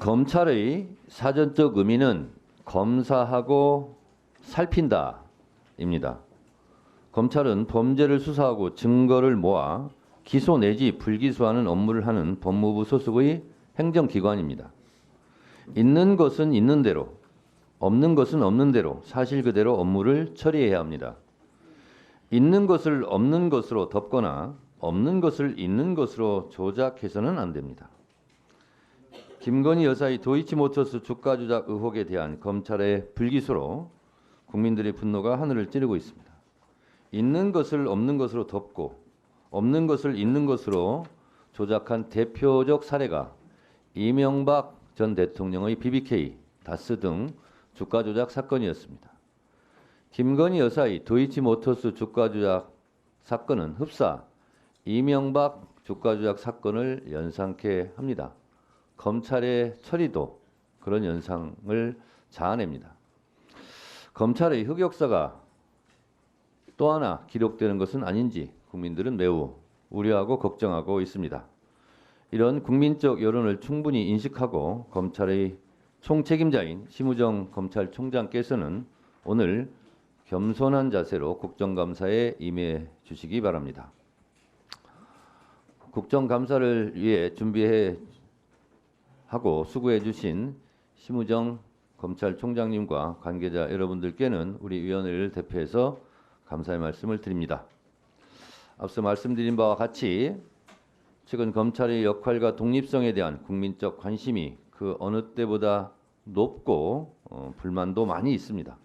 검찰의 사전적 의미는 검사하고 살핀다입니다. 검찰은 범죄를 수사하고 증거를 모아 기소 내지 불기소하는 업무를 하는 법무부 소속의 행정기관입니다. 있는 것은 있는 대로, 없는 것은 없는 대로 사실 그대로 업무를 처리해야 합니다. 있는 것을 없는 것으로 덮거나 없는 것을 있는 것으로 조작해서는 안 됩니다. 김건희 여사의 도이치모터스 주가 조작 의혹에 대한 검찰의 불기소로 국민들의 분노가 하늘을 찌르고 있습니다. 있는 것을 없는 것으로 덮고 없는 것을 있는 것으로 조작한 대표적 사례가 이명박 전 대통령의 BBK, 다스 등 주가 조작 사건이었습니다. 김건희 여사의 도이치모터스 주가 조작 사건은 흡사 이명박 주가 조작 사건을 연상케 합니다. 검찰의 처리도 그런 연상을 자아냅니다. 검찰의 흑역사가 또 하나 기록되는 것은 아닌지 국민들은 매우 우려하고 걱정하고 있습니다. 이런 국민적 여론을 충분히 인식하고 검찰의 총책임자인 심우정 검찰총장께서는 오늘 겸손한 자세로 국정감사에 임해 주시기 바랍니다. 국정감사를 위해 준비해 하고 수고해 주신 심우정 검찰총장님과 관계자 여러분들께는 우리 위원회를 대표해서 감사의 말씀을 드립니다. 앞서 말씀드린 바와 같이 최근 검찰의 역할과 독립성에 대한 국민적 관심이 그 어느 때보다 높고 불만도 많이 있습니다.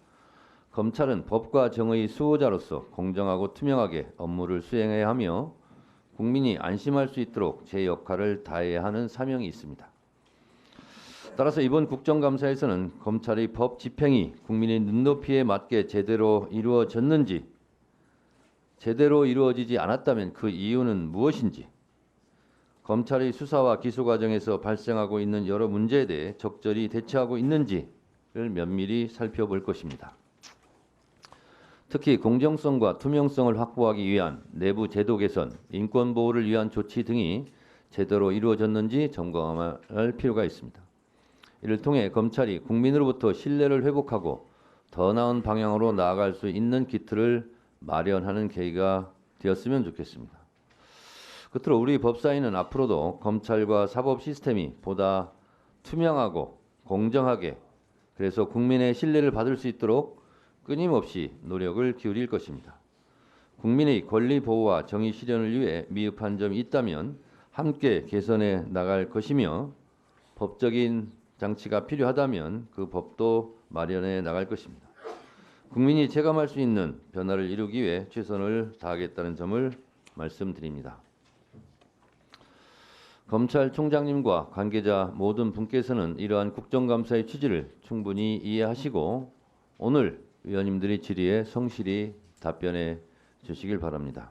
검찰은 법과 정의의 수호자로서 공정하고 투명하게 업무를 수행해야 하며 국민이 안심할 수 있도록 제 역할을 다해야 하는 사명이 있습니다. 따라서 이번 국정감사에서는 검찰의 법 집행이 국민의 눈높이에 맞게 제대로 이루어졌는지, 제대로 이루어지지 않았다면 그 이유는 무엇인지, 검찰의 수사와 기소 과정에서 발생하고 있는 여러 문제에 대해 적절히 대처하고 있는지를 면밀히 살펴볼 것입니다. 특히 공정성과 투명성을 확보하기 위한 내부 제도 개선, 인권 보호를 위한 조치 등이 제대로 이루어졌는지 점검할 필요가 있습니다. 이를 통해 검찰이 국민으로부터 신뢰를 회복하고 더 나은 방향으로 나아갈 수 있는 기틀을 마련하는 계기가 되었으면 좋겠습니다. 끝으로 우리 법사위는 앞으로도 검찰과 사법 시스템이 보다 투명하고 공정하게, 그래서 국민의 신뢰를 받을 수 있도록 끊임없이 노력을 기울일 것입니다. 국민의 권리 보호와 정의 실현을 위해 미흡한 점이 있다면 함께 개선해 나갈 것이며, 법적인 장치가 필요하다면 그 법도 마련해 나갈 것입니다. 국민이 체감할 수 있는 변화를 이루기 위해 최선을 다하겠다는 점을 말씀드립니다. 검찰총장님과 관계자 모든 분께서는 이러한 국정감사의 취지를 충분히 이해하시고 오늘 위원님들의 질의에 성실히 답변해 주시길 바랍니다.